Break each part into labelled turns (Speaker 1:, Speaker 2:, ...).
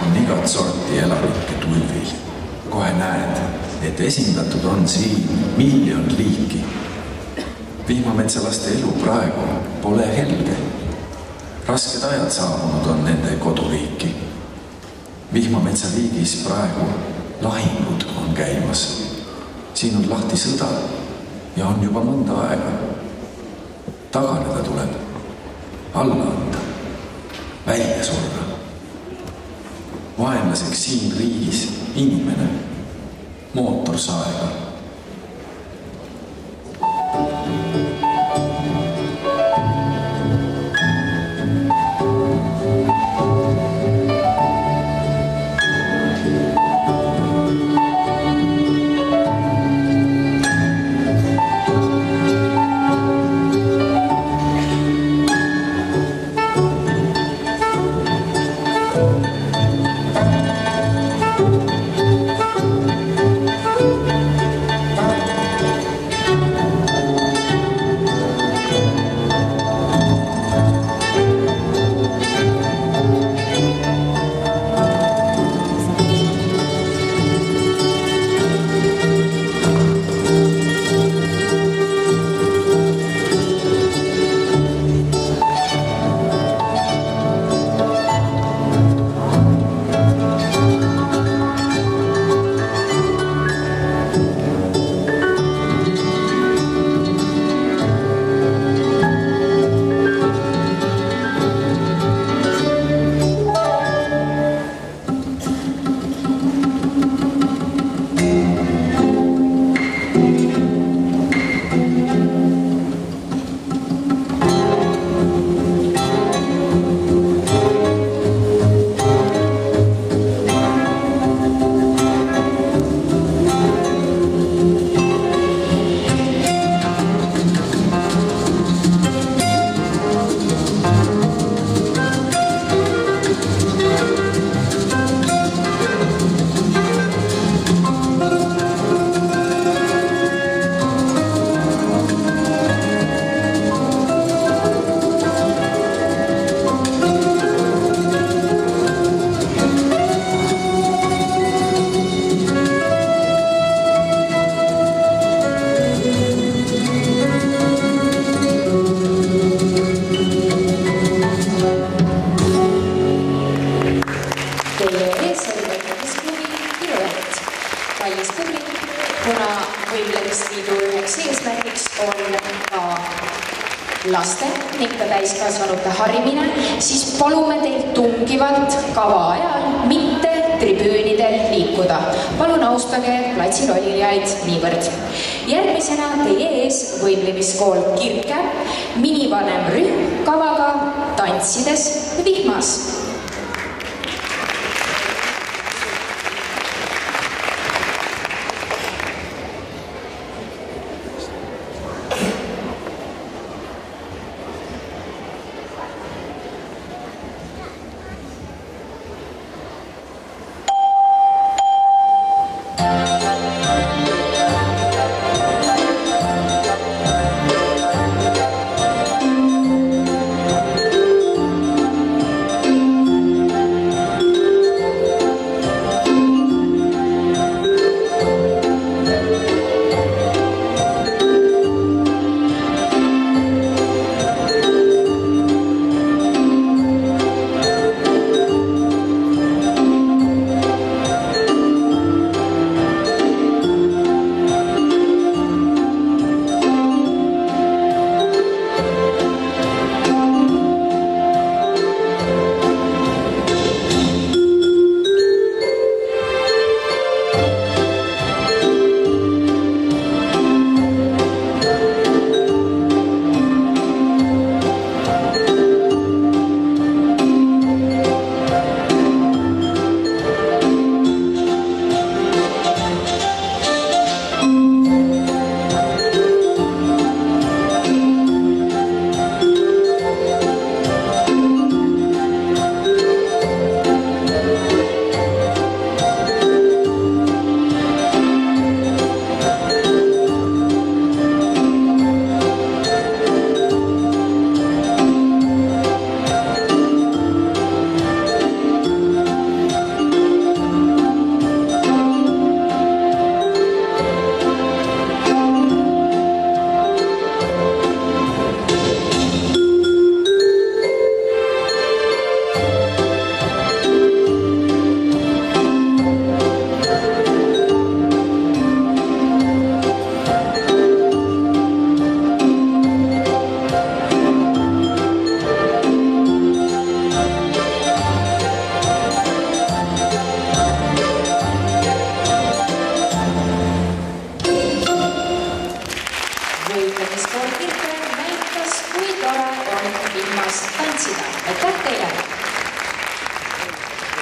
Speaker 1: on igat sorti elanikke tulvil. Kohe näed, et esindatud on siin 1 miljon liiki. Vihmametsalaste elu praegu pole helge. Rasked ajad saabunud on nende koduriiki. Vihmametsaliigis praegu lahingud on käimas. Siin on lahti sõda ja on juba mõnda aega. Taganeda tuleb, alla anda, välja surra. Vaenlaseks siin riigis inimene, mootorsaega.
Speaker 2: laste ning ka täiskasvanute harimine, siis palume teilt tungivalt kava ajal mitte tribüünidel liikuda. Palun austage platsil olijaid niivõrd. Järgmisena teie ees võimlemiskool Kirke, minivanem rühm kavaga Tantsides vihmas.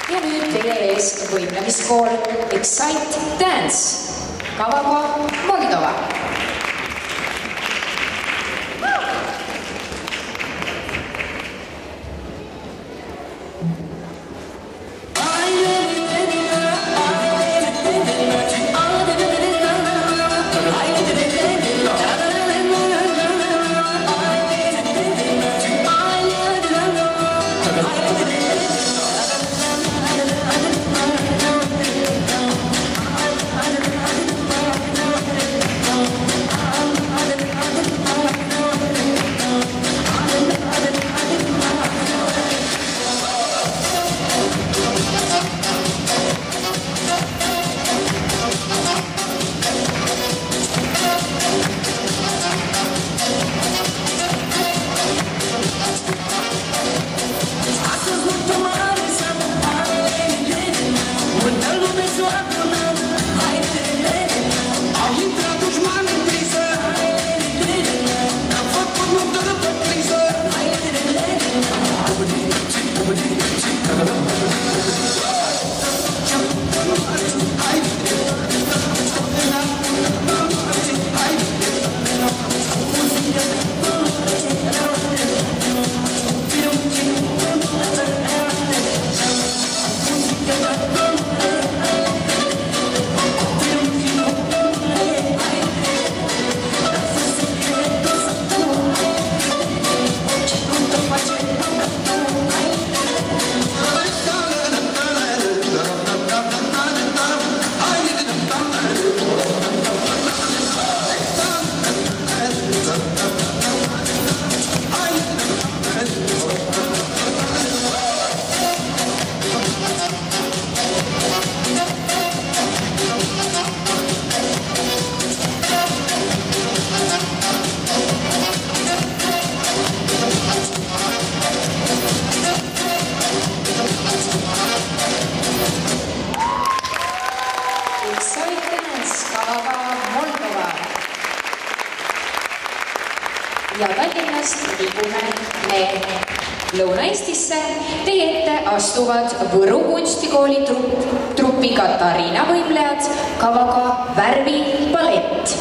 Speaker 2: ja nüüd teie ees võimlemiskool Excite Dance kavaga Moldova. Ja Tallinnast liigume me Lõuna-Eestisse. Teie ette astuvad Võru kunstikooli trupi Katariina võimlejad kavaga Värvipalett.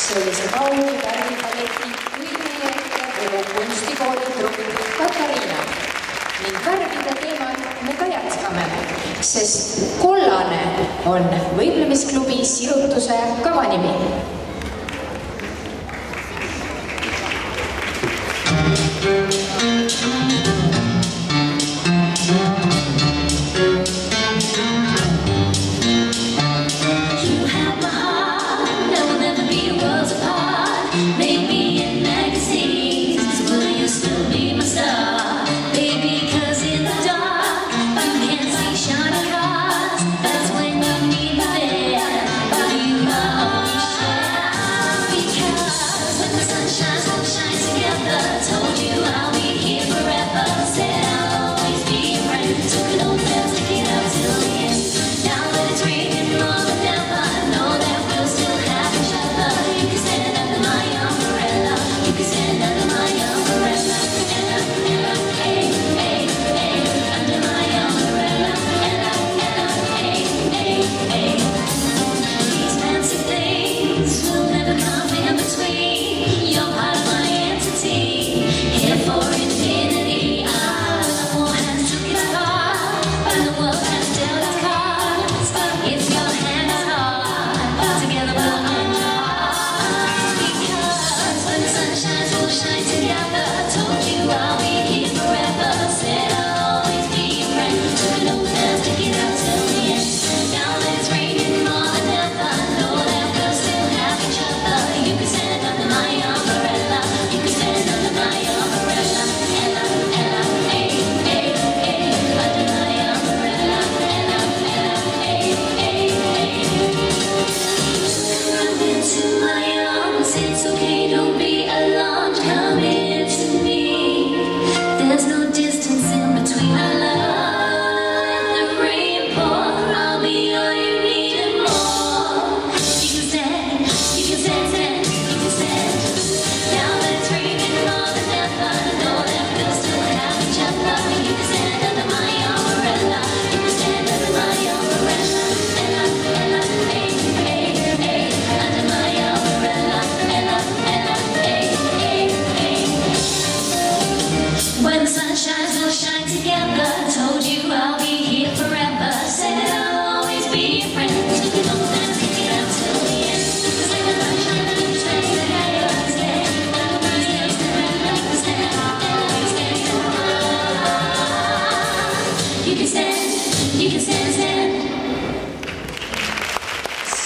Speaker 2: See oli see Kauni värvipaleti Üldine Võru kunstikooli trupp Katariina. Ning värvide teemat me ka jätkame, sest kollane on võimlemisklubi Sirutuse kavanimi.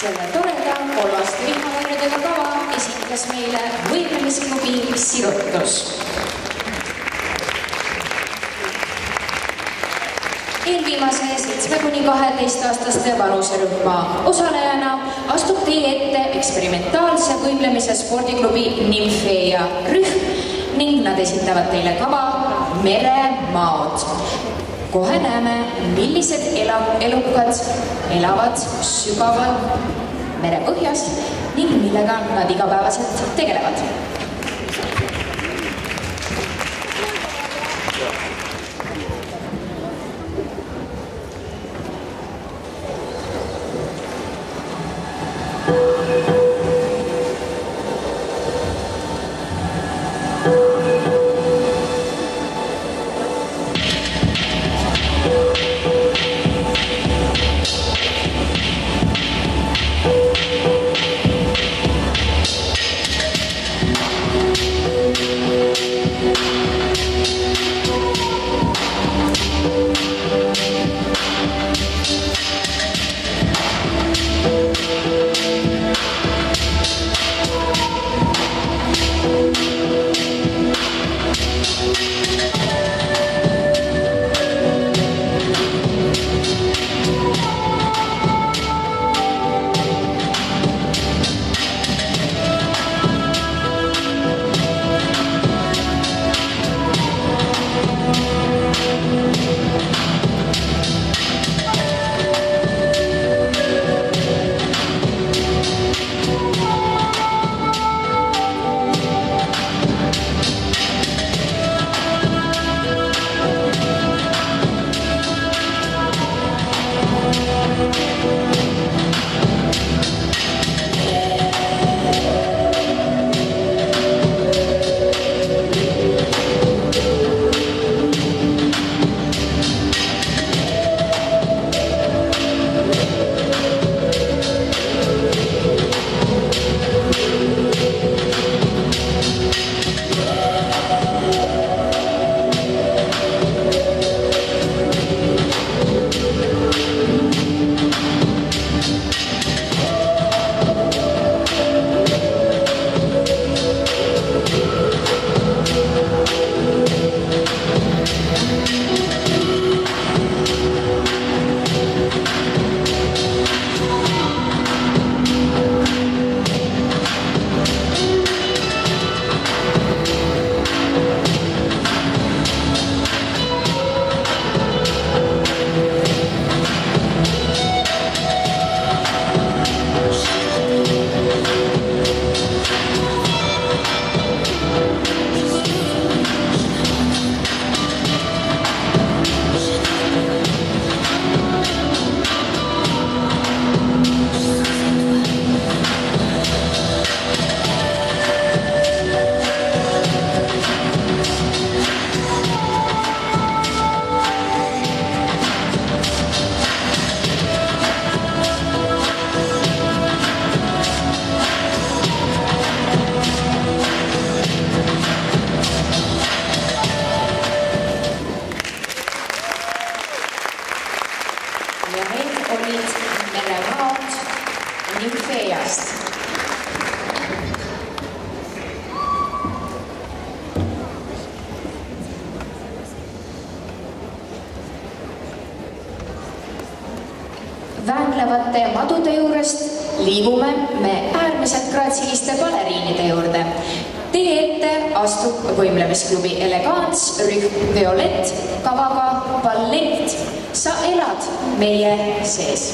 Speaker 2: Selle toreda kolmaste vihmavarjudega kava esitles meile võimlemisklubi Sirutus. Eelviimase 7–12-aastaste vanuserühma osalejana astub teie ette eksperimentaalse võimlemise spordiklubi Nymfeia rühm ning nad esitavad teile kava Meremaod. Kohe näeme, millised elukad elavad sügaval merepõhjas ning millega nad igapäevaselt tegelevad. põnevate madude juurest liigume me äärmiselt graatsiliste baleriinide juurde. Teie ette astub võimlemisklubi Elegants rühm Violett kavaga Ballett. Sa elad meie sees.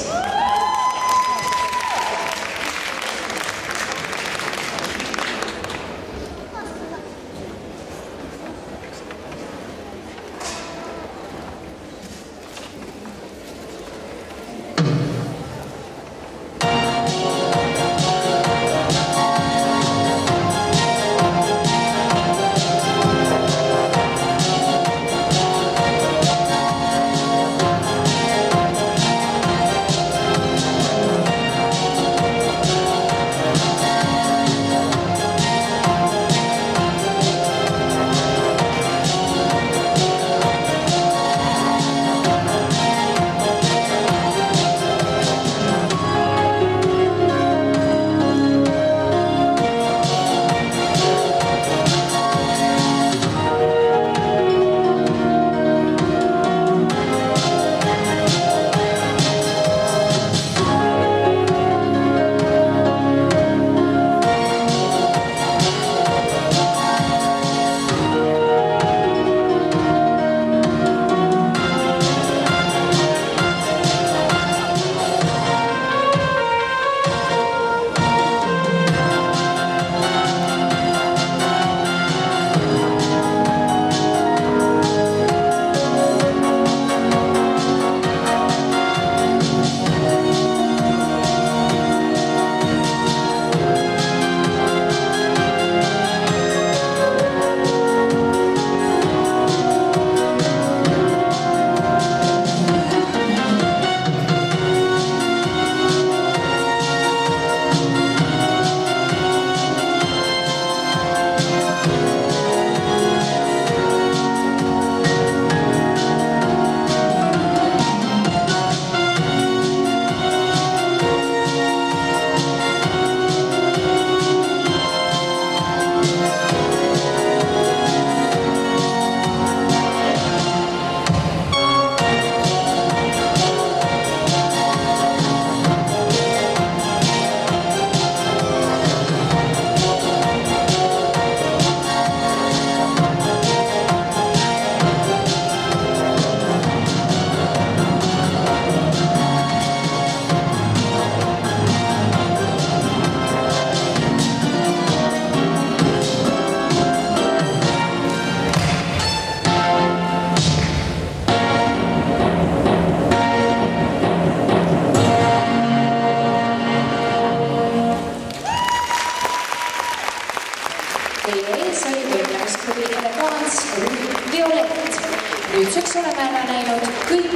Speaker 2: Nüüdseks oleme ära näinud kõik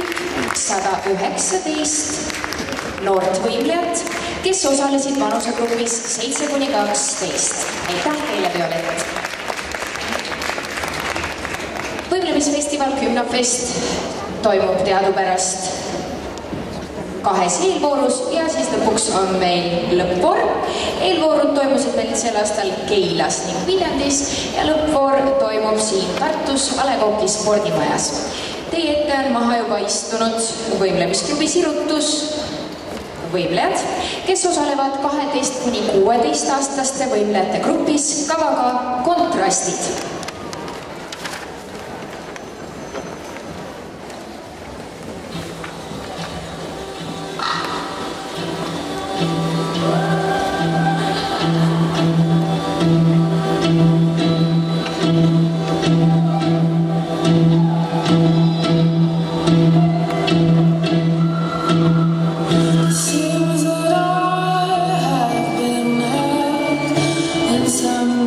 Speaker 2: 119 noort võimlejat, kes osalesid vanusegrupis 7–12. Aitäh teile, Violett! Võimlemisfestival Gümnafest toimub teadupärast 2 eelvoorus ja siis lõpuks on meil lõppvoor. Eelvoorud toimusid meil sel aastal Keilas ning Viljandis ja lõppvoor toimub siin Tartus A. Le Coq'i spordimajas. Teie ette on maha juba istunud võimlemisklubi Sirutus võimlejad, kes osalevad 12–16-aastaste võimlejate grupis kavaga Kontrastid.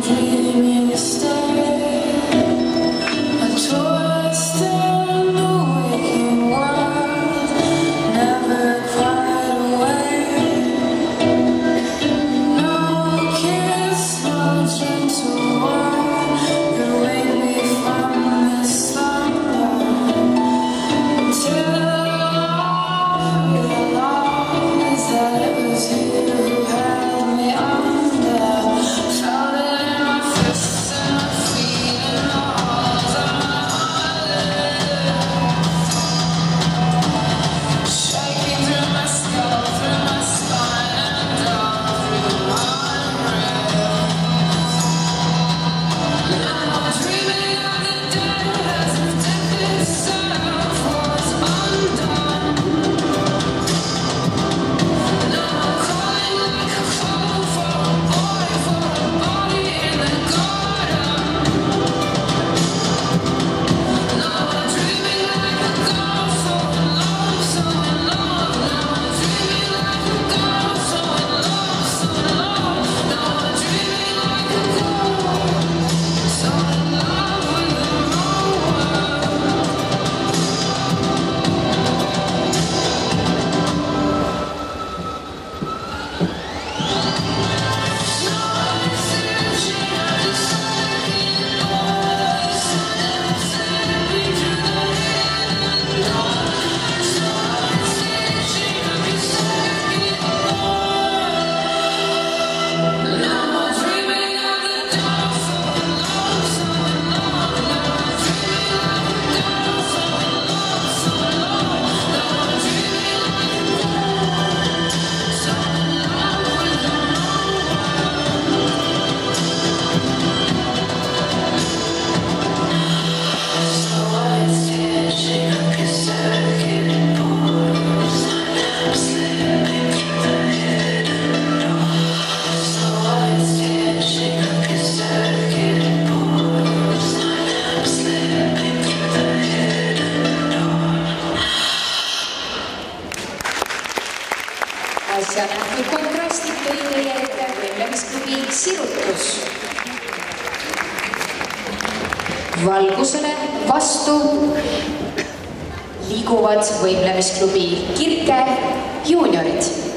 Speaker 3: Dreaming stay.
Speaker 2: võimlemisklubi Sirutus. Valgusele vastu liiguvad võimlemisklubi Kirke juuniorid.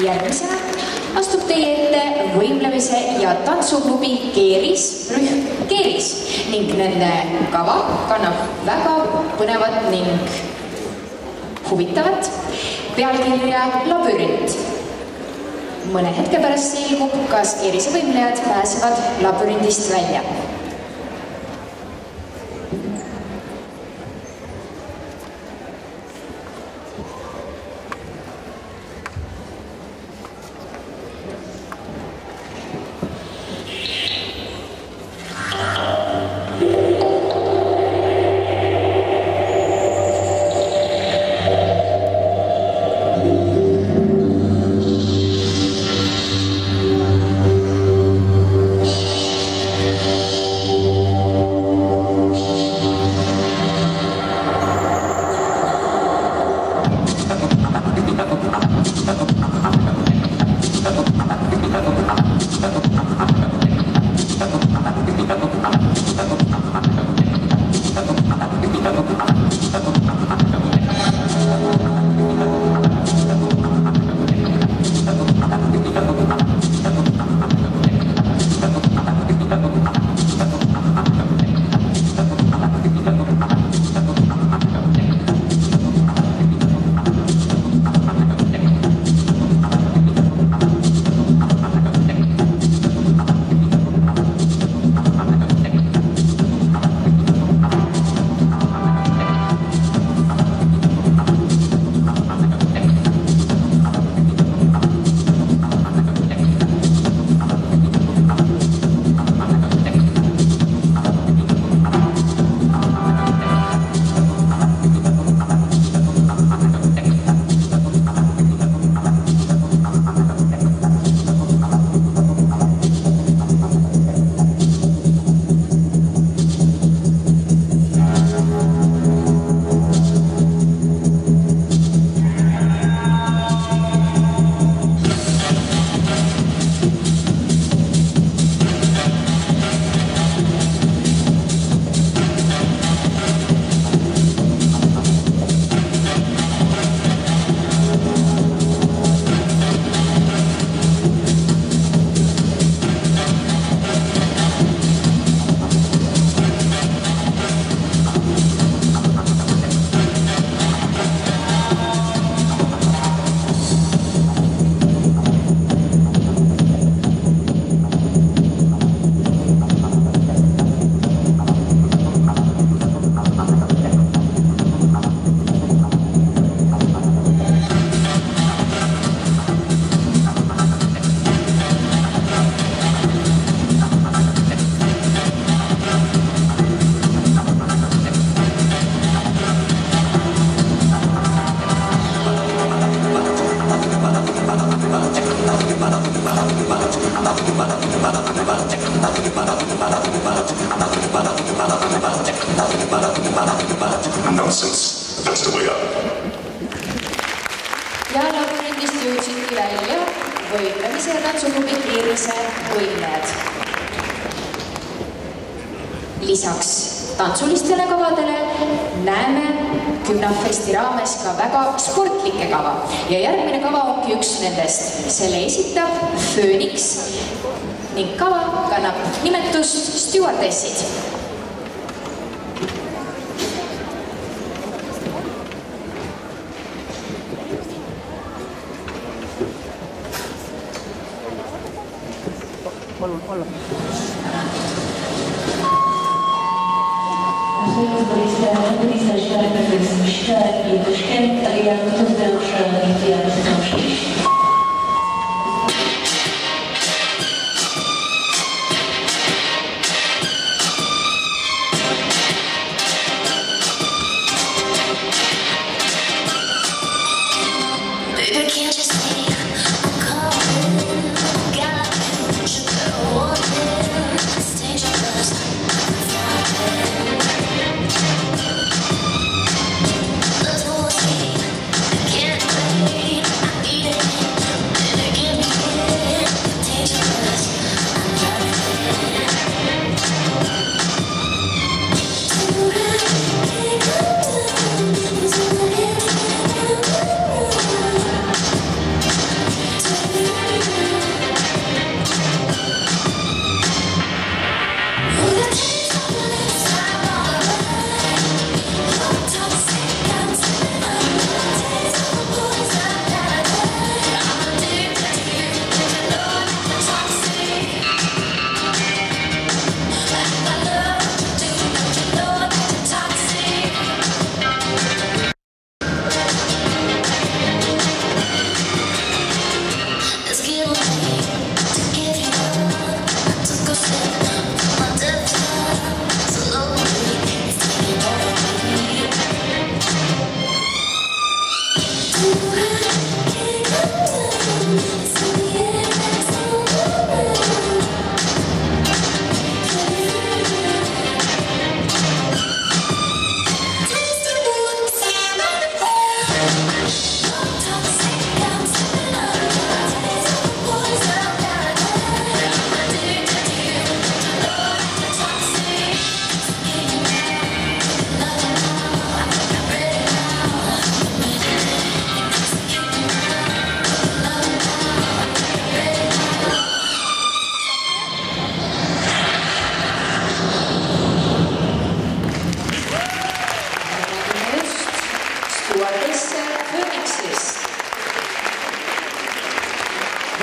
Speaker 2: Järgmisena astub teie ette võimlemise ja tantsuklubi Keeris, rühm Keeris ning nende kava kannab väga põnevat ning huvitavat pealkirja Labürint. Mõne hetke pärast selgub, kas Keerise võimlejad pääsevad labürindist välja.
Speaker 3: nonsense. That's the way up.
Speaker 2: Ja labürindist jõudsidki välja võimlemise tantsuklubi Kiirise võimlejad. Lisaks tantsulistele kavadele näeme Gymnafesti raames ka väga sportlikke kava ja järgmine kava ongi üks nendest. Selle esitab Phoenix ning kava kannab nimetust Stewardessid.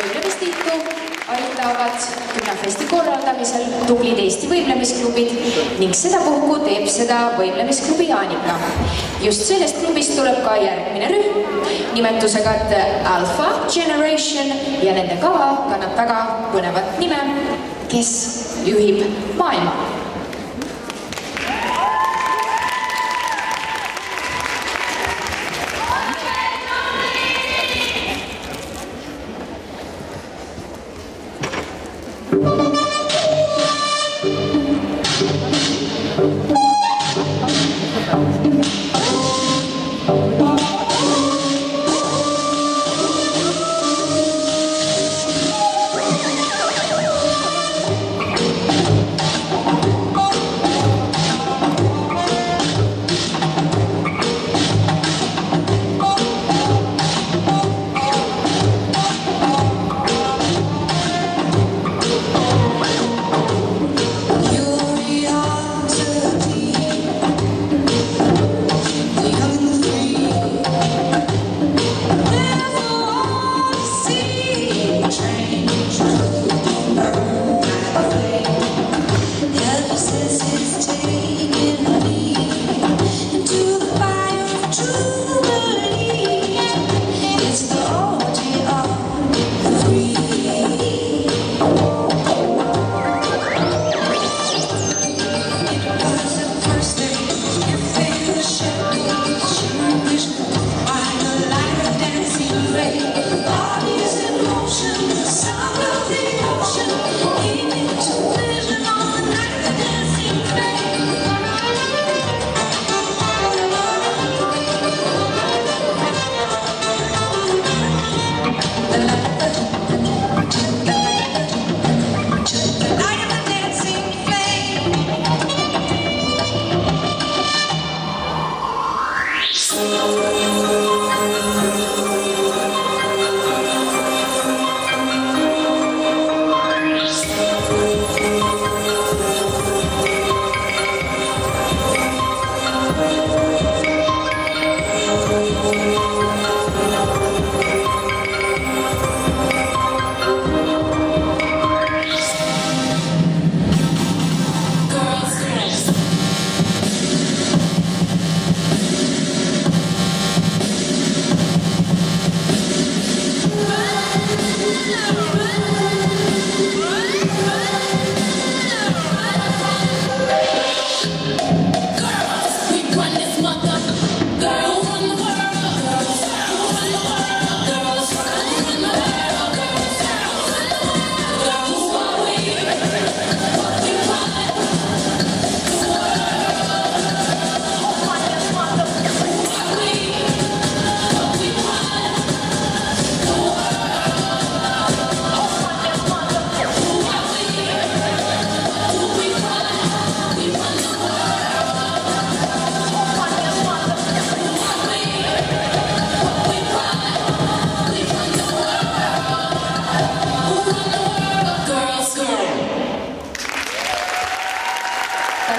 Speaker 2: Võimlemistiitu aitavad Gymnafesti korraldamisel tublid Eesti võimlemisklubid ning sedapuhku teeb seda võimlemisklubi Jaanika. Just sellest klubist tuleb ka järgmine rühm nimetusega Alpha Generation ja nende kava kannab väga põnevat nime, kes juhib maailma.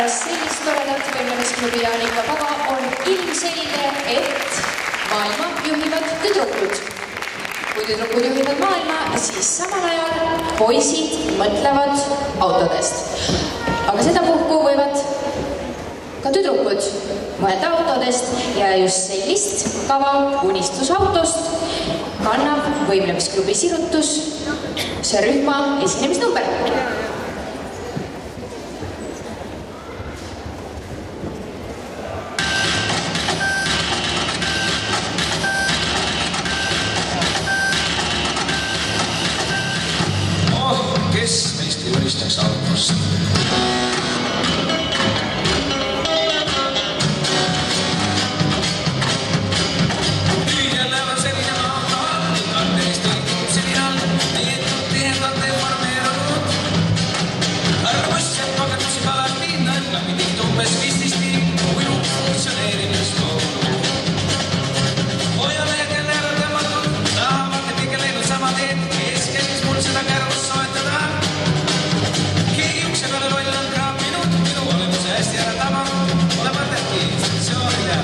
Speaker 2: pärast sellist toredat võimlemisklubi Jaanika Pava on ilmselge, et maailma juhivad tüdrukud. Kui tüdrukud juhivad maailma, siis samal ajal poisid mõtlevad autodest. Aga sedapuhku võivad ka tüdrukud mõelda autodest ja just sellist kava unistusautost kannab võimlemisklubi Sirutus see rühma esinemisnumber.
Speaker 4: Unistaks autost. Nüüd jälle on selline auto, kandelist õigut selline all, neetud tihendate formeerunud. Arvusset kogemusi alati nõnga pidid umbes 15 uju funktsioneerimist loonud. Hoiamehed jälle ära tõmmatud, tahavad pigem läinud sama teed, kes käis mul seda kärvust soetada. Ukse peale roll on kraapinud, minu olemuse hästi ära tabanud, ole mõtledki, instruktsioonile.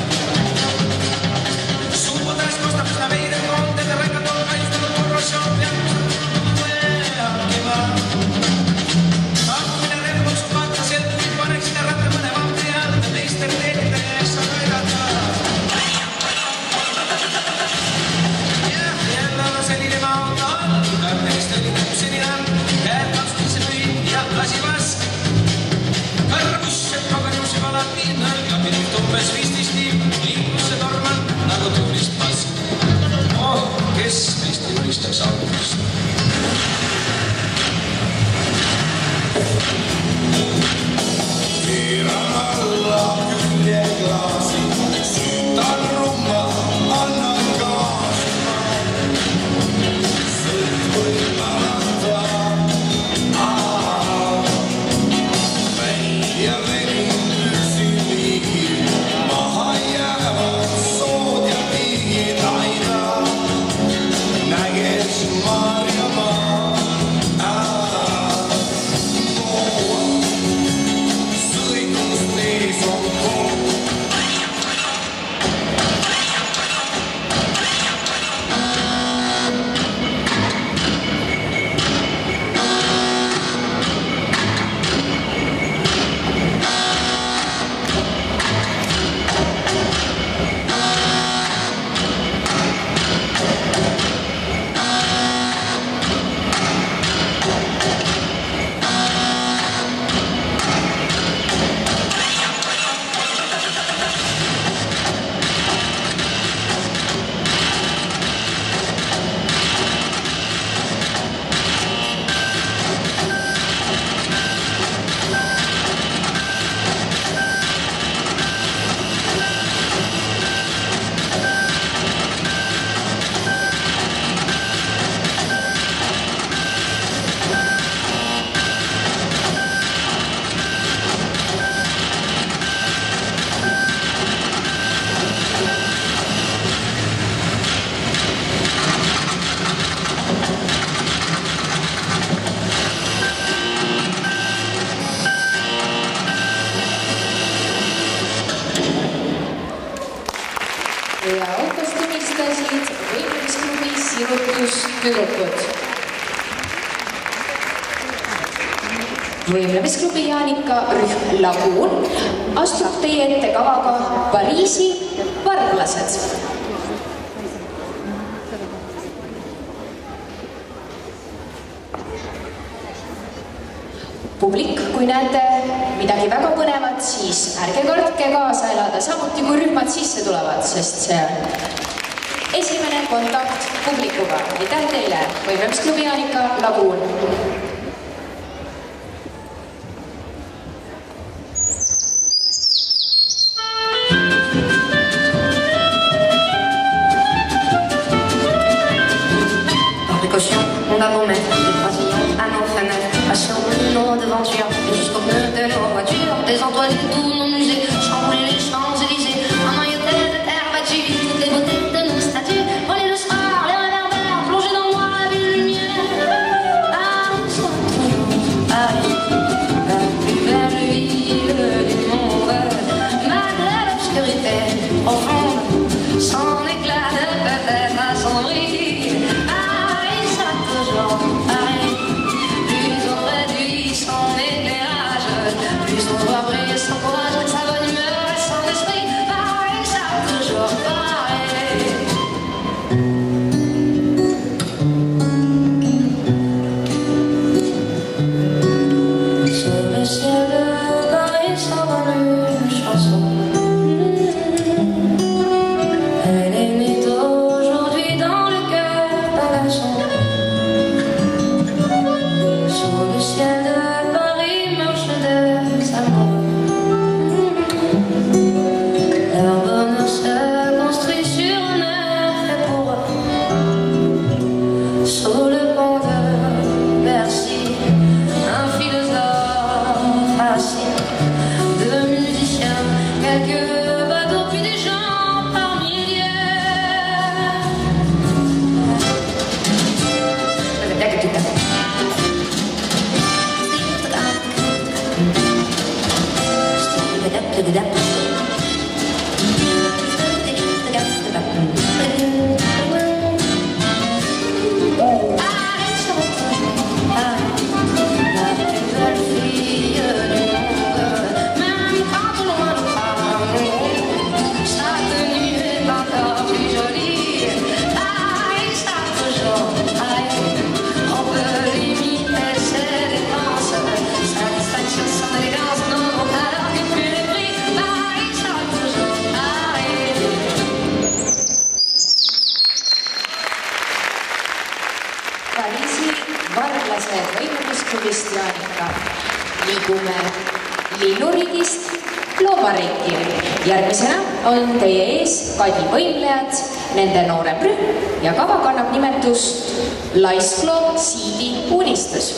Speaker 4: Suudes kostab seda veidel koondel, rängad on kaitstunud korrosioon ja Hakkumine rehvus vaataselt, kui paneksid ärata mõne vahti ja meister teedide ees on aidata. Jälle on selline auto, kartelist oli kuusenina, käed katsutise pühin ja lasi vask. Karvusset kogemusi alati nõlga pidid umbes 15 liikluse normal nagu tuulist pask. Kes meist ei unistaks autost? Keeran alla küljeklaasi, süütan rumma, annan gaasi. Sõlt võib alata, ja venin üksi liigid, maha jäävad sood ja tiigid aina. Näges Maarjamaa, sõidust ees on koht.
Speaker 2: Ja autost unistasid võimlemisklubi Sirutus tüdrukud. Võimlemisklubi Jaanika rühm Laguun astub teie ette kavaga Pariisi varglased. Publik, kui näete midagi väga põnevat, siis ärge kartke kaasa elada, samuti kui rühmad sisse tulevad, sest see on esimene kontakt publikuga. Aitäh teile, Võimlemisklubi Jaanika Laguun!
Speaker 5: On va vous mettre des croisillons à nos fenêtres, passion, nos devantures, et jusqu'au pneu de nos voitures, désentoiler tous nos musées, chambouler les Champs-Élysées, emmailloter de terre battue, toutes les beautés de nos statues, voler le soir, les réverbères, plonger dans le noir, la ville lumière. Ah, nous sommes toujours Paris, la plus belle ville du
Speaker 2: Liigume linnuriigist loomariiki. Järgmisena on teie ees Kadi võimlejad, nende noorem rühm ja kava kannab nimetust Laisklo Siidi unistus.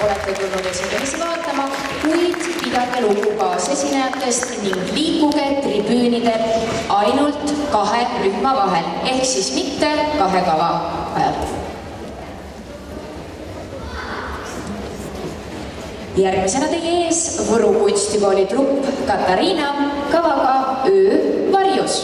Speaker 2: olete tulnud esimesi vaatama, kuid pidage lugu kaasesinejatest ning liikuge tribüünidel ainult kahe rühma vahel, ehk siis mitte kahe kava ajal. Järgmisena teie ees Võru kunstikooli trupp Katariina kavaga Öö varjus.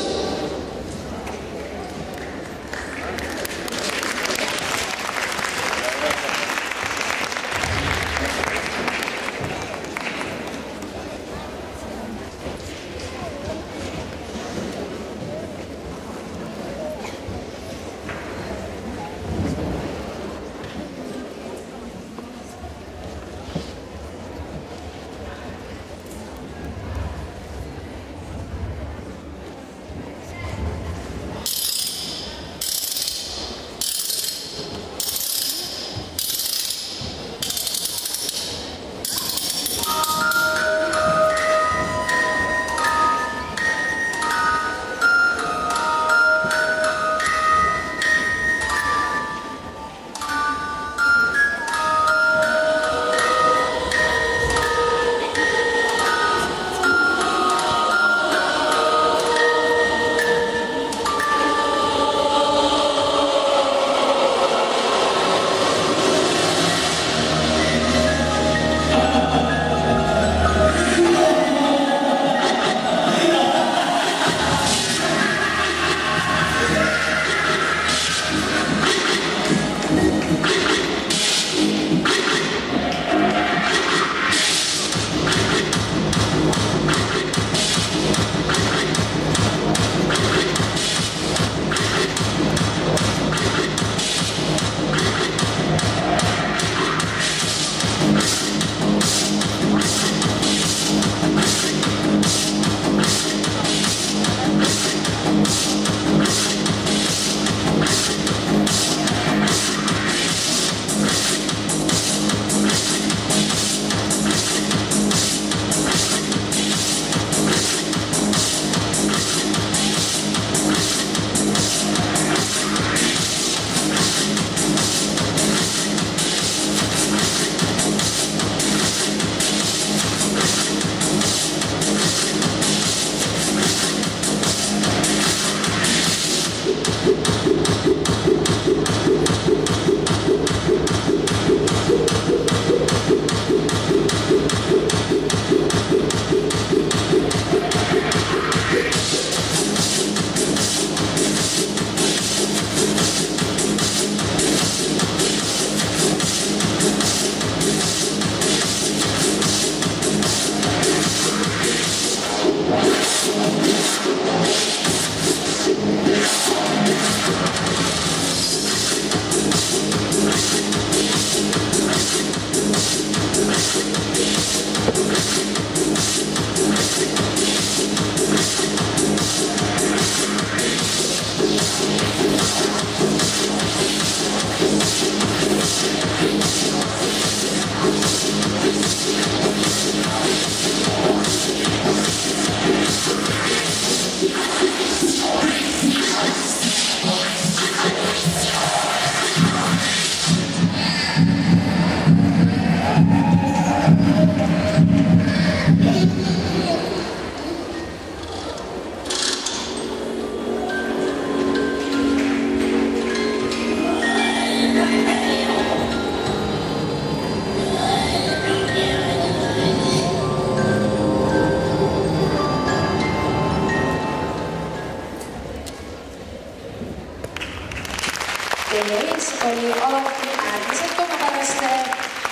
Speaker 2: teie ees oli alati äärmiselt omapäraste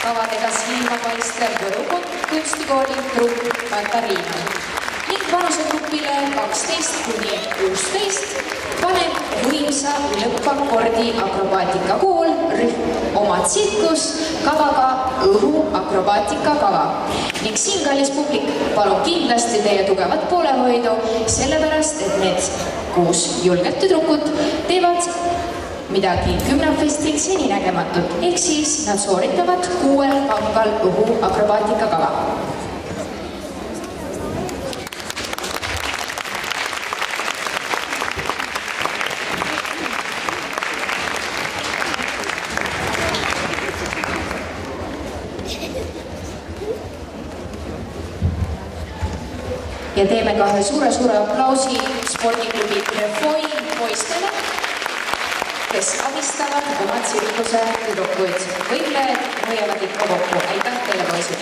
Speaker 2: kavadega silma paistev Võru kunstikooli trupp Katariina ning vanusegrupile 12–16 paneb võimsa lõppakordi akrobaatika kool rühm oma tsirkus kavaga õhuakrobaatika kava. Ning siin, kallis publik, palun kindlasti teie tugevat poolehoidu, sellepärast, et need 6 julget tüdrukut teevad midagi Gümnafestil seninägematut, ehk siis nad sooritavad 6 pangal õhuakrobaatika kava. Ja teeme ka ühe suure aplausi spordiklubi Reform poistele, kes abistavad oma tsirkuse tüdrukuid. Võimlejad hoiavad ikka kokku. Aitäh teile, poisid!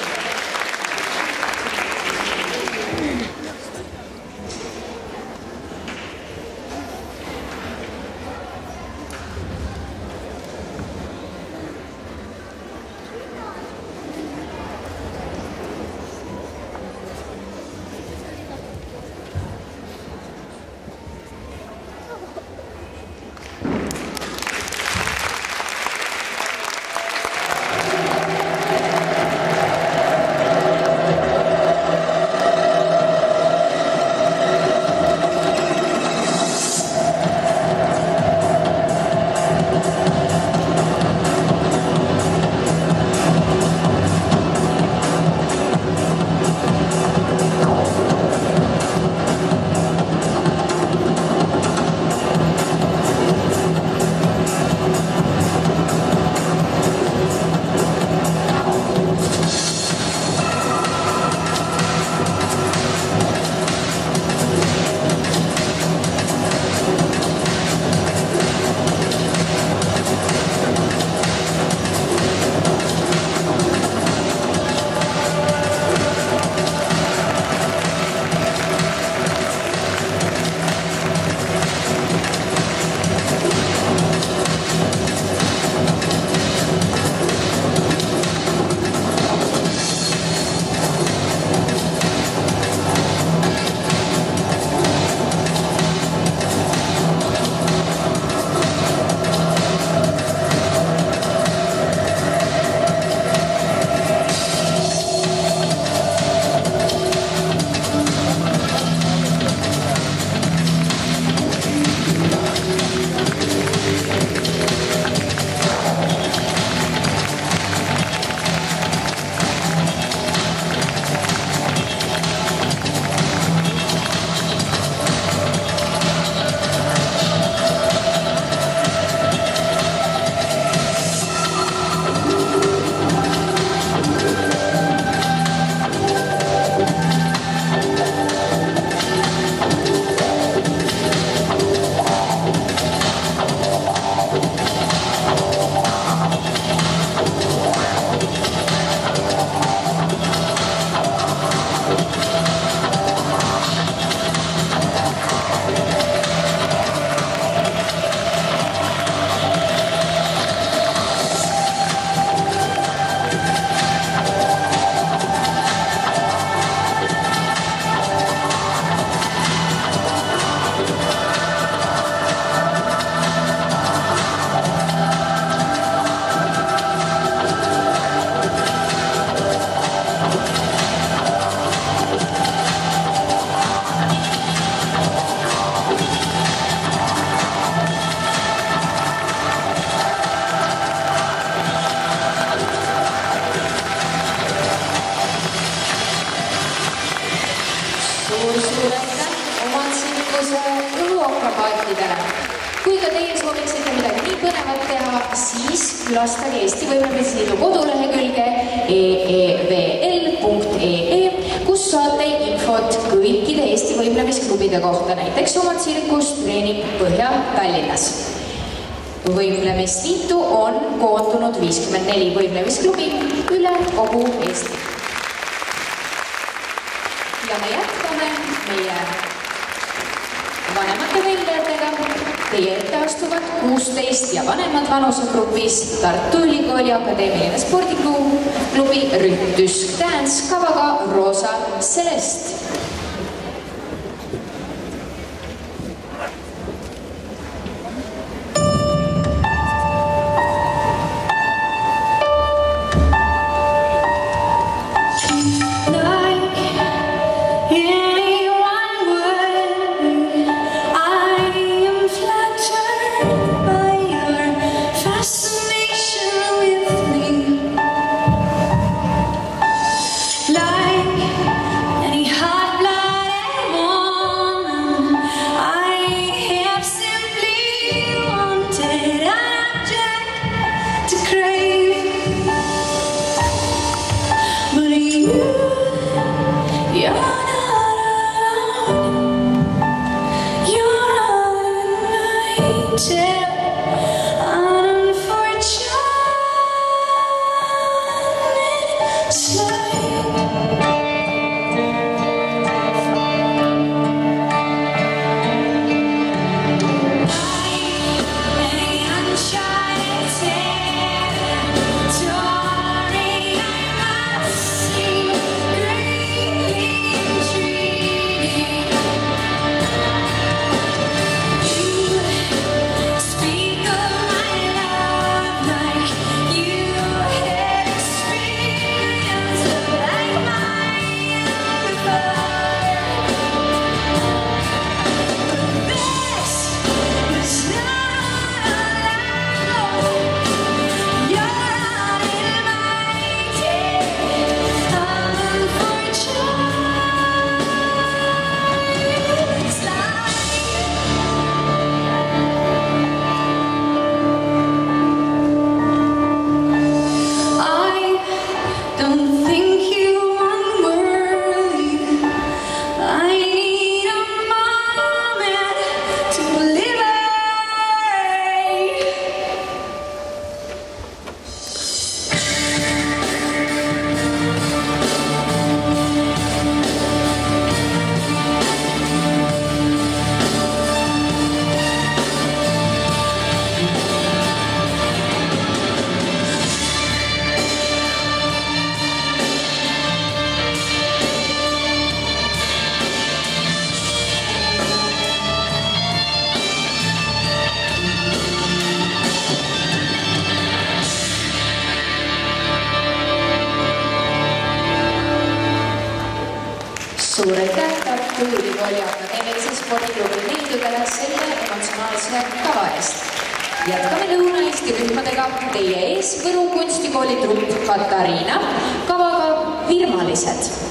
Speaker 2: Kui ka teie sooviksite midagi nii põnevat teha, siis külastage Eesti Võimlemise Liidu kodulehekülge eevl.ee, kus saate infot kõikide Eesti võimlemisklubide kohta, näiteks oma tsirkus treenib Põhja-Tallinnas. Võimlemisliitu on koondunud 54 võimlemisklubi üle kogu Eesti. Ja me jätkame meie vanemate võimlejatega. Teie ette astuvad 16 ja vanemad vanusegrupis Tartu Ülikooli Akadeemiline spordiklubi Rüttusk Dance kavaga Roosa Celest. Suur aitäh Tartu Ülikooli Akadeemilise spordiklubi liidudele selle emotsionaalse kava eest. Jätkame Lõuna-Eesti rühmadega teie ees Võru kunstikooli trupp Katariina kavaga Virmalised.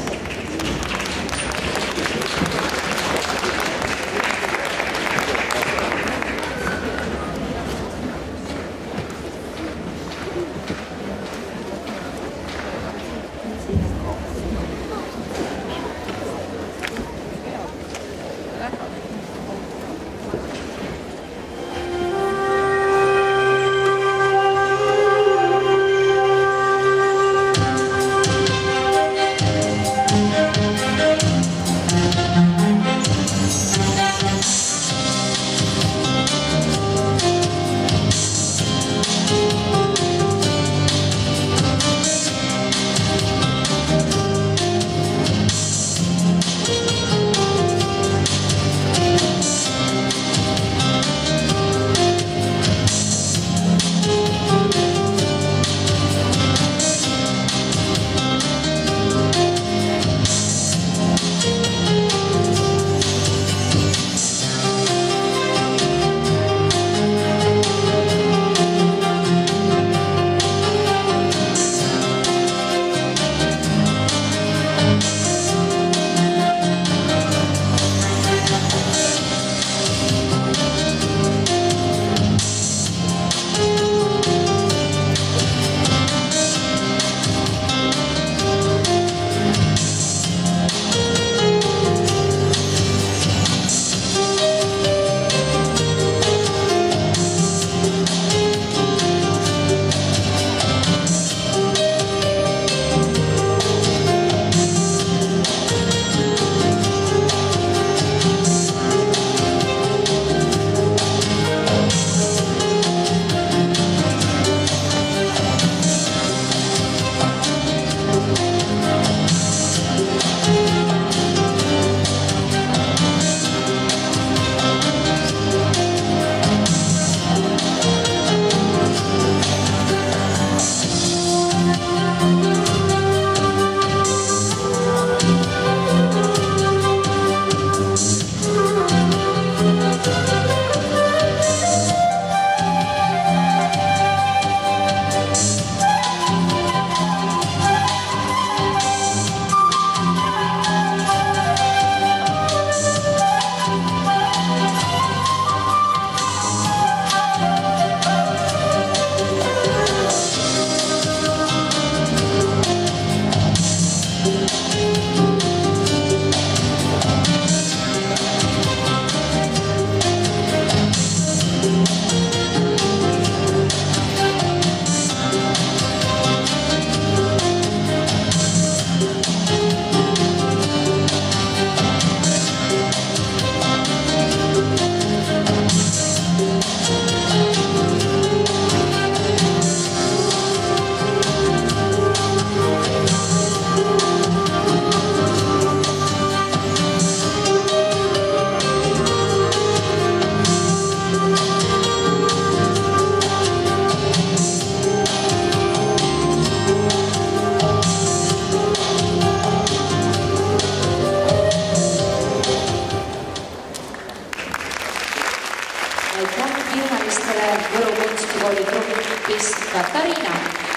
Speaker 2: suusatajatele Võru kunstikooli trupis Katariina.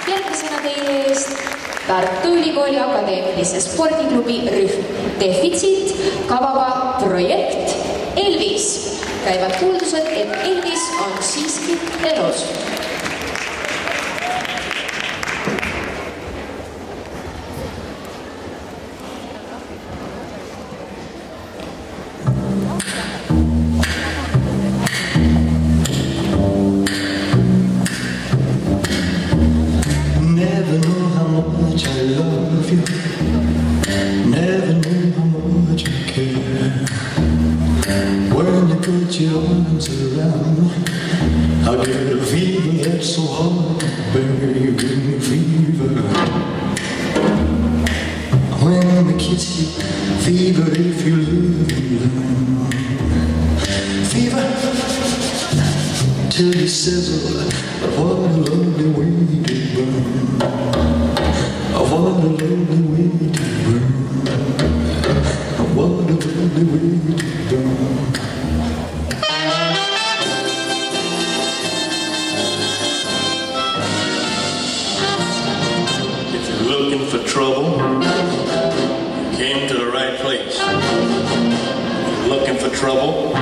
Speaker 2: Järgmisena teie eest Tartu Ülikooli Akadeemilise spordiklubi rühm Defitsiit kavaga projekt Elvis. Käivad kuuldused, et Elvis on siiski elus.
Speaker 6: Your arms around, I get a fever that's so hard, baby, fever. When I kiss you, fever if you live. Fever till you sizzle. What a lovely way to burn. What a lovely way to burn. What a lovely way to burn.
Speaker 3: Looking for trouble, you came to the right place. Looking for trouble,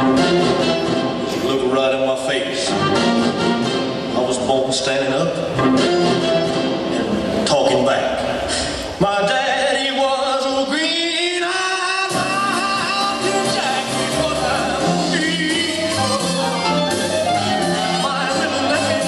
Speaker 3: you look right in my face. I was born standing up and talking back. My daddy was a green-eyed mountain jack. What I need, my little memory.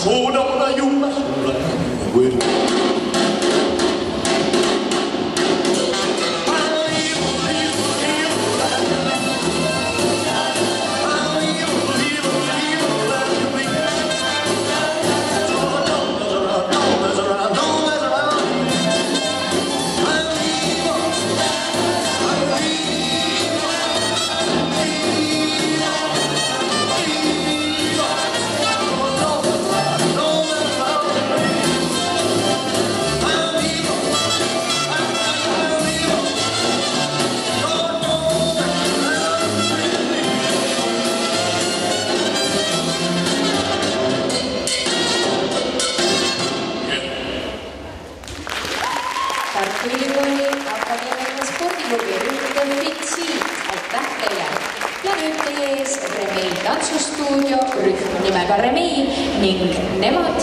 Speaker 3: So don't you mess around with me.
Speaker 2: Tartu Ülikooli Akadeemiline spordiklubi rühm Defitsiit. Aitäh teile! Ja nüüd teie ees Remei tantsustuudio rühm nimega Remei ning nemad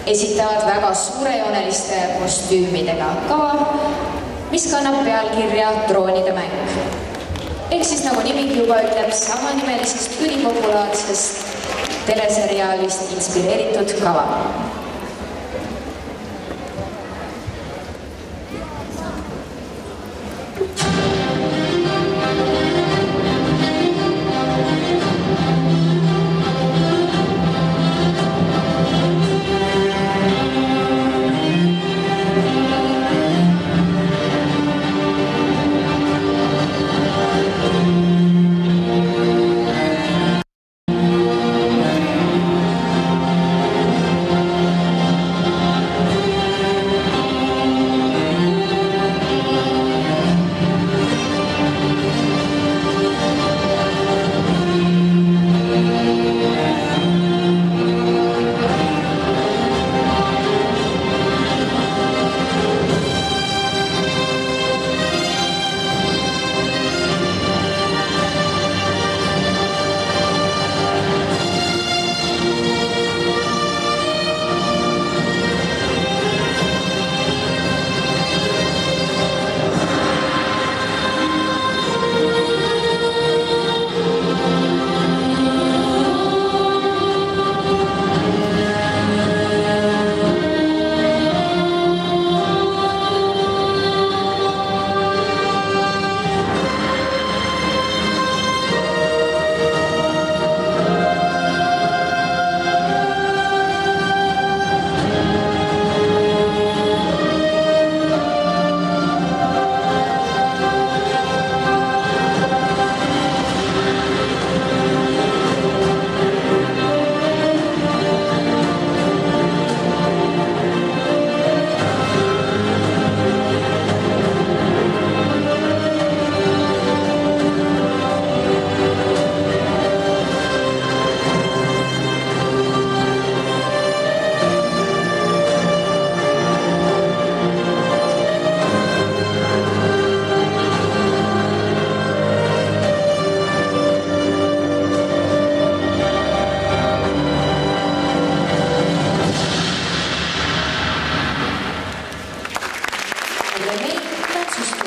Speaker 2: esitavad väga suurejooneliste kostüümidega kava, mis kannab pealkirja Troonide mäng. Ehk siis nagu nimigi juba ütleb, samanimelisest ülipopulaarsest teleseriaalist inspireeritud kava.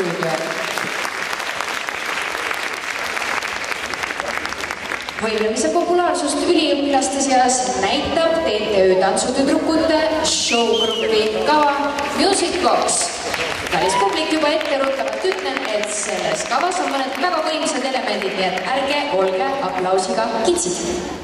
Speaker 2: stuudio. Võimlemise populaarsust üliõpilaste seas näitab TTÜ tantsutüdrukute showgruppi kava Music Box. Kallis publik juba etteruttavalt ütlen, et selles kavas on mõned väga võimsad elemendid, nii et ärge olge aplausiga kitsid.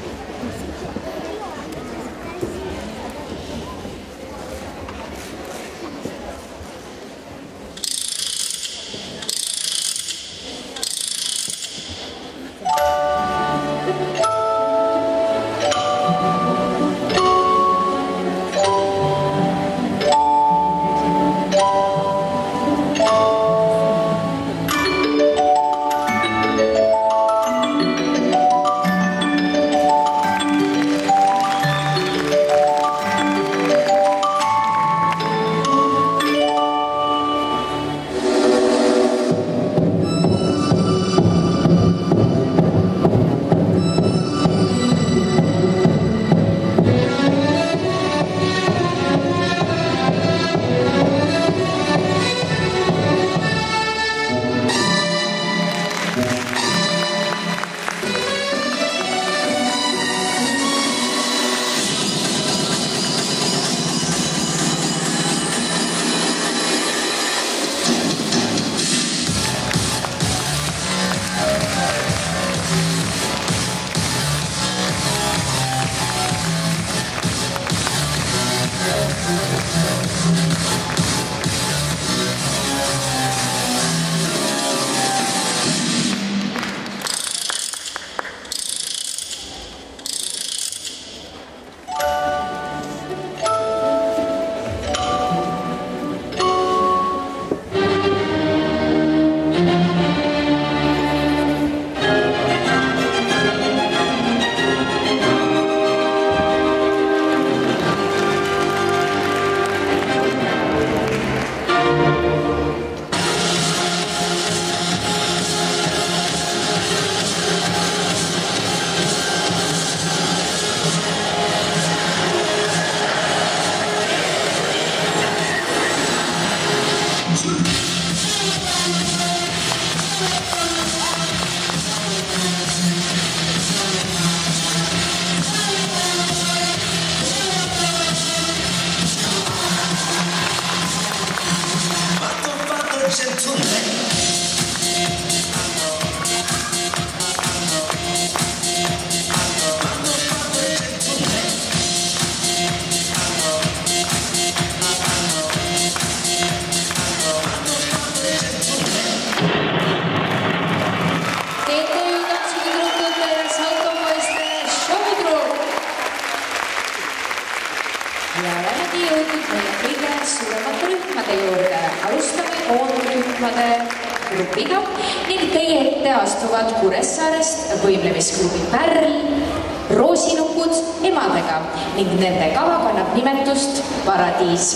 Speaker 2: grupiga ning teie ette astuvad Kuressaarest võimlemisgrupi Pärl, Roosinukud emadega ning nende kava kannab nimetust Paradiis.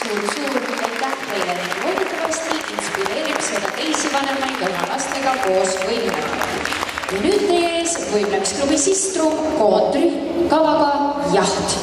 Speaker 2: suur aitäh teile ning loodetavasti inspireerib seda teisi vanemaid oma lastega koos võimlema. Ja nüüd teie ees võimlemsklubi Sistrum koondrühm kavaga Jaht.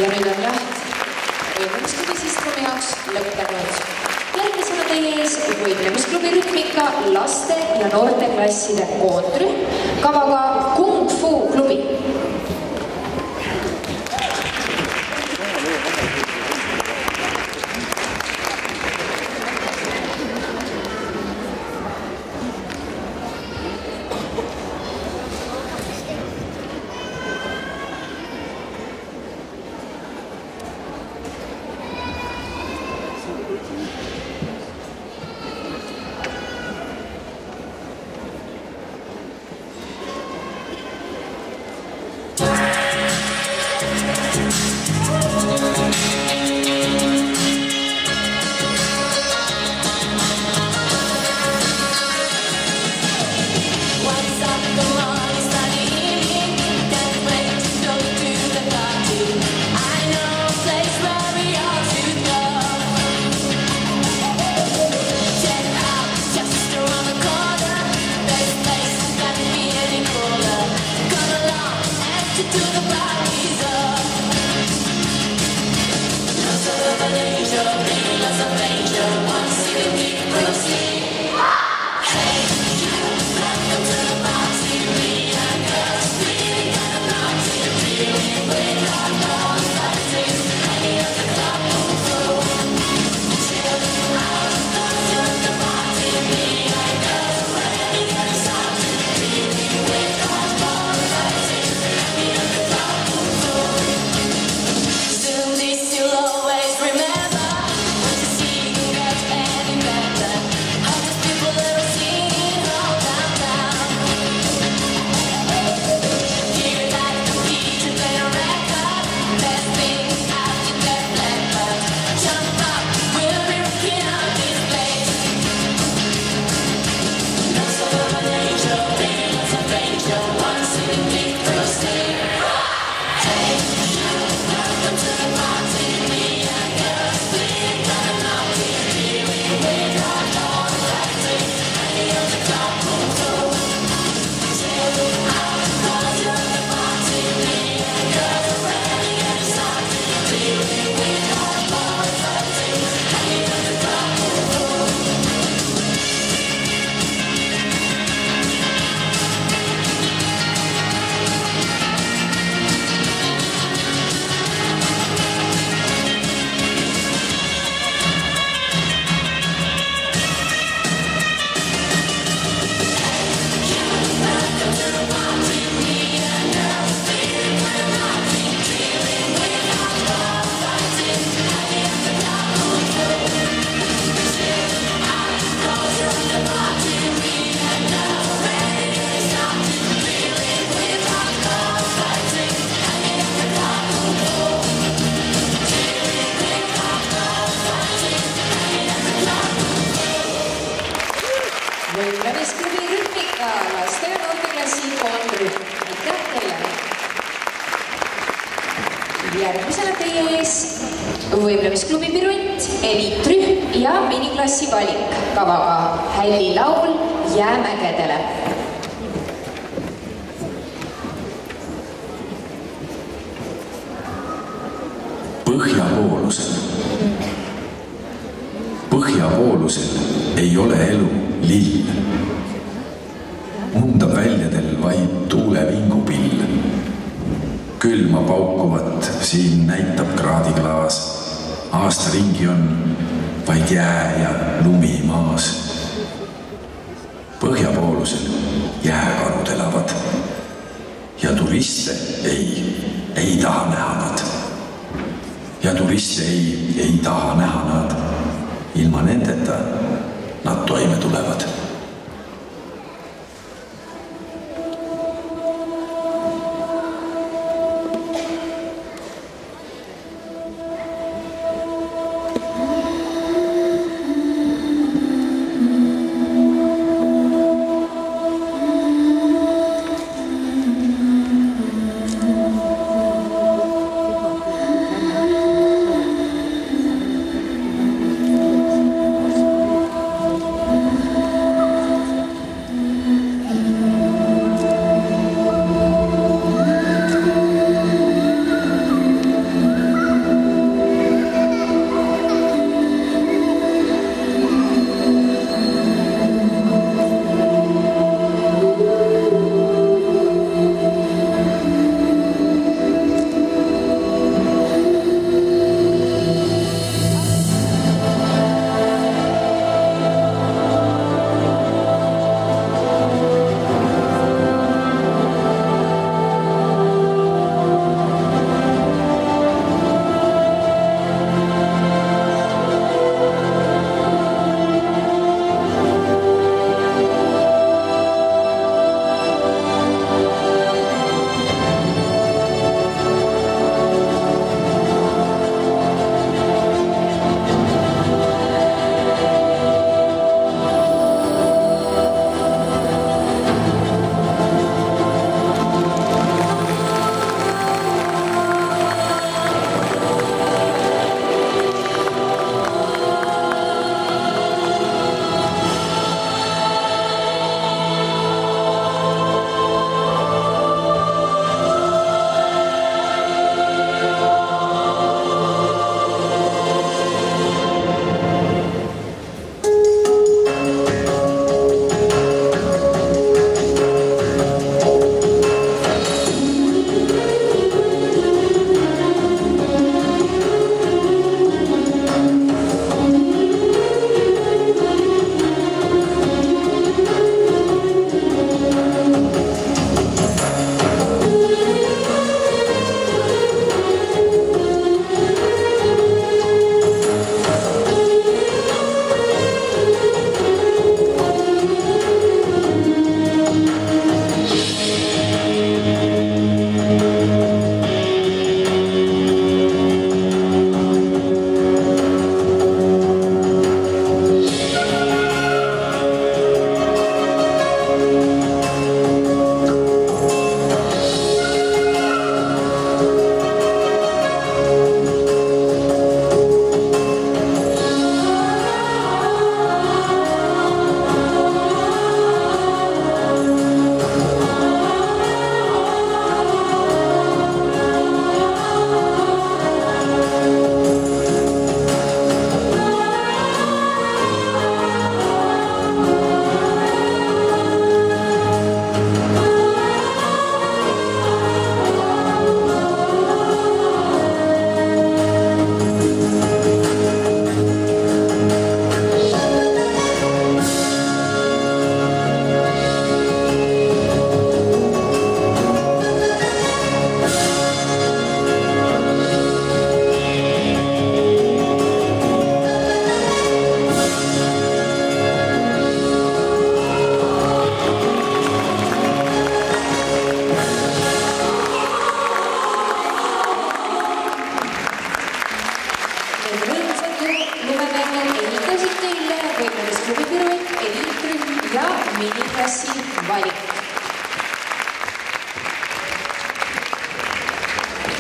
Speaker 2: Ja nüüd on Jaht võimlemsklubi Sistrumi jaoks lõppenud. Järgmisena teie ees võimlemsklubi rütmika laste ja noorte klasside koondrühm kavaga Kung Fu klubi. Võimlemisklubi Rütmika laste ja noorteklassi koondrühm. Aitäh teile! Järgmisena teie ees võimlemisklubi Pirutt, eliitrühm ja miniklassi valik kavaga Hälli laul Jäämägedele.
Speaker 1: Põhjapoolusel ei ole elu lill. Undab väljadel vaid tuulevingupill. Külma paukuvat siin näitab kraadiklaas. Aasta ringi on vaid jää ja lumi maas. Põhjapoolusel jääkarud elavad ja turiste ei taha näha nad. Ja turiste ei taha näha nad. Ilma nendeta nad toime tulevad.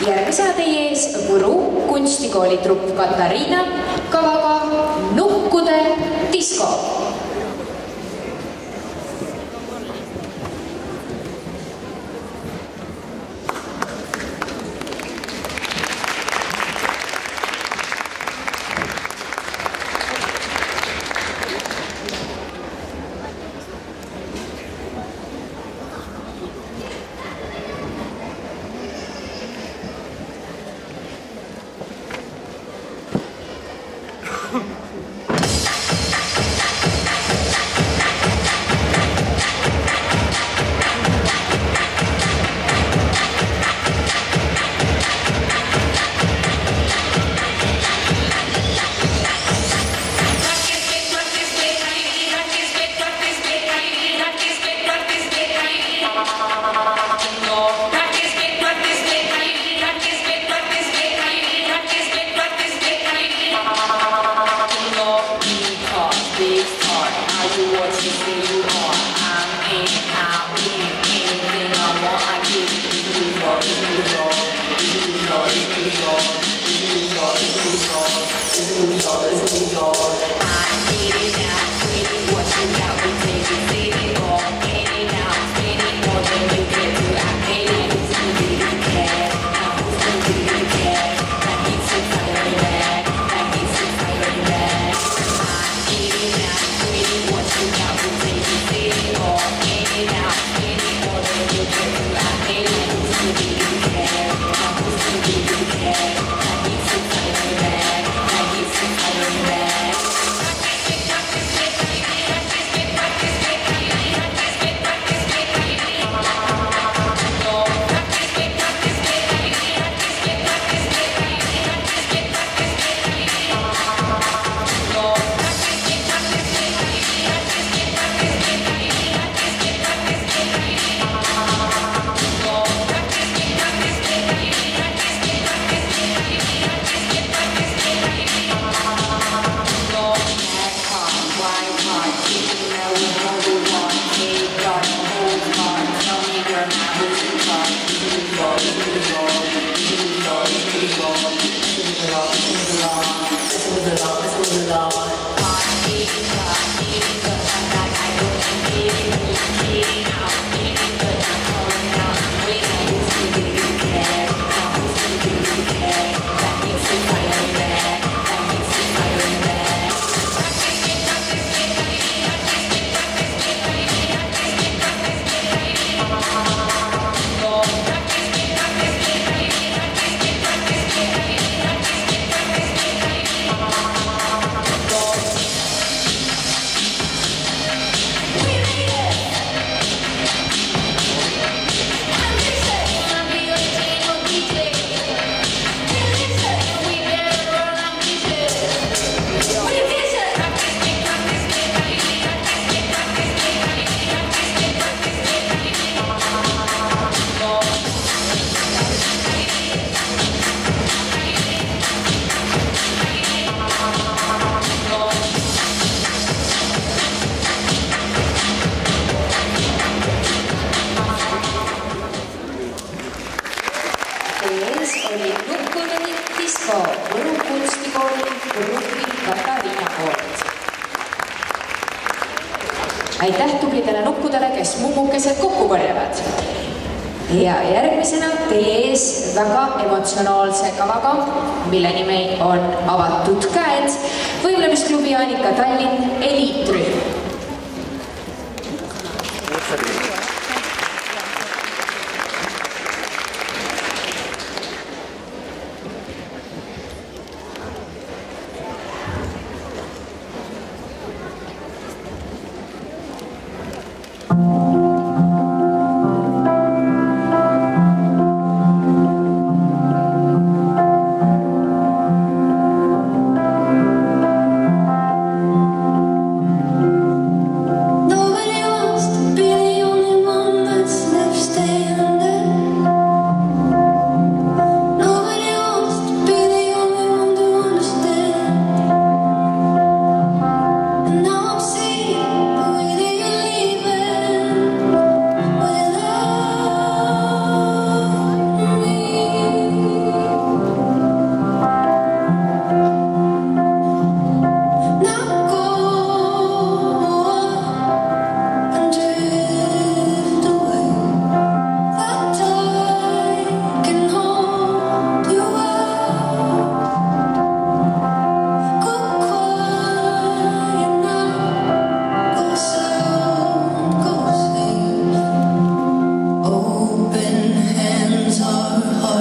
Speaker 2: järgmisena teie ees Võru kunstikooli trupp Katariina kavaga Nukkude disko. Aitäh tublidele nukkudele, kes mummukesed kokku korjavad. Ja järgmisena teie ees väga emotsionaalse kavaga, mille nimi on Avatud käed, võimlemisklubi Annika Tallinn eliitrühm.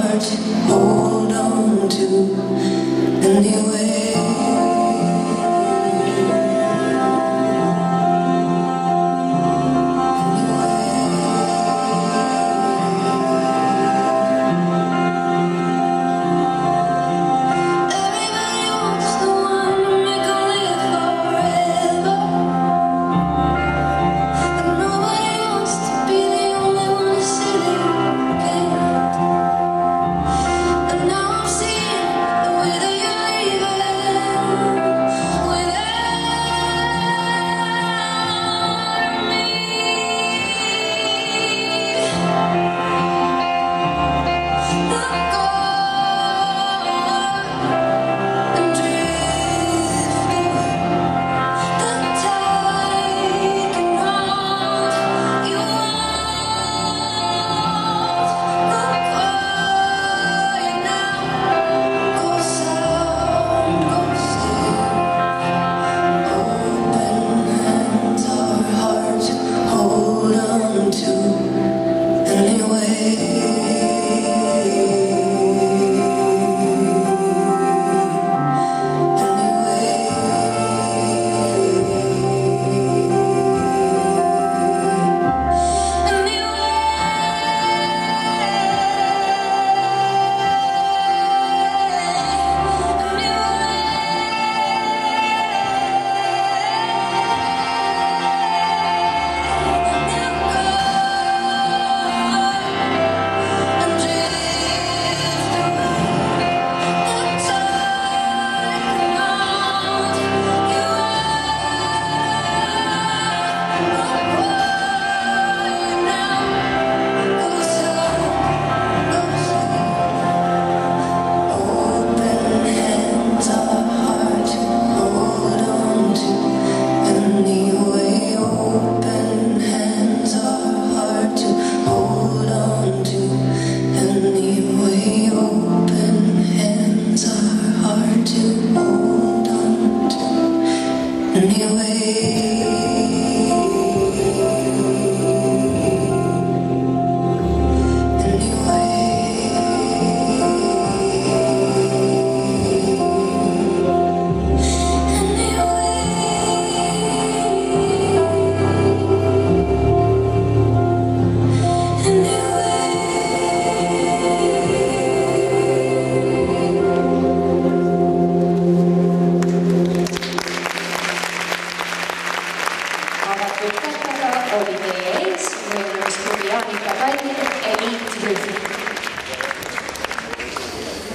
Speaker 7: hard to hold on to anyway.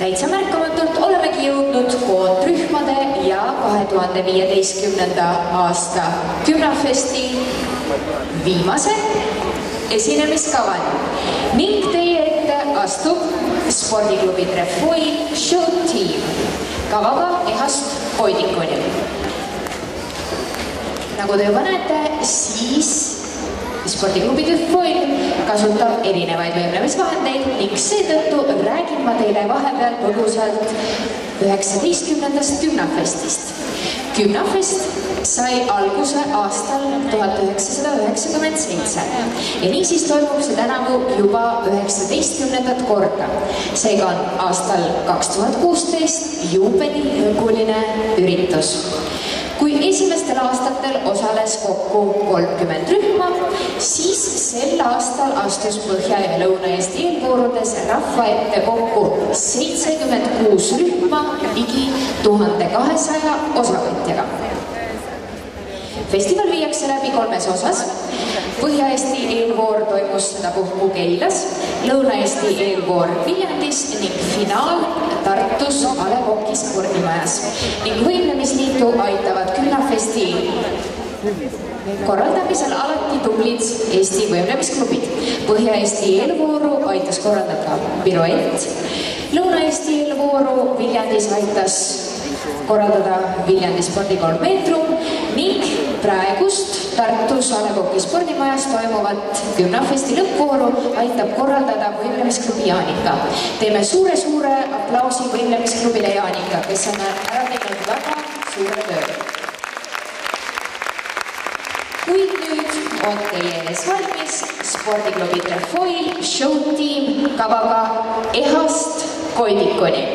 Speaker 2: Täitsa märkamatult olemegi jõudnud koondrühmade ja 2015. aasta Gymnafesti viimase esinemiskavani ning teie ette astub spordiklubi Trefoil Show Team kavaga Ehast Poidikuni. Nagu te juba näete, siis spordiklubi Trefoil kasutab erinevaid võimlemisvahendeid ning seetõttu räägin ma teile vahepeal põgusalt 19. Gymnafestist. Gymnafest sai alguse aastal 1997 ja niisiis toimub see tänavu juba 19. korda. Seega on aastal 2016 juubelikuline üritus. Kui esimestel aastatel osales kokku 30 rühma, siis sel aastal astus Põhja- ja Lõuna-Eesti eelvoorudes rahva ette kokku 76 rühma ligi 1200 osavõtjaga. Festival viiakse läbi 3 osas. Põhja-Eesti eelvoor toimus sedapuhku Keilas, Lõuna-Eesti eelvoor Viljandis ning finaal Tartus A. Le Coq'i spordimajas. Ning võimlemisliitu aitavad Gymnafesti korraldamisel alati tublid Eesti võimlemisklubid. Põhja-Eesti eelvooru aitas korraldada Piruett, Lõuna-Eesti eelvooru Viljandis aitas korraldada Viljandi spordikool Meetrum ning praegust Tartus A. Le Coq'i spordimajas toimuvat Gymnafesti lõppvooru aitab korraldada võimlemisklubi Jaanika. Teeme suure aplausi võimlemisklubile Jaanika, kes on ära teinud väga suure töö. Kuid nüüd on teie ees valmis spordiklubi Trefoil Show Team kavaga ehast koidikuni.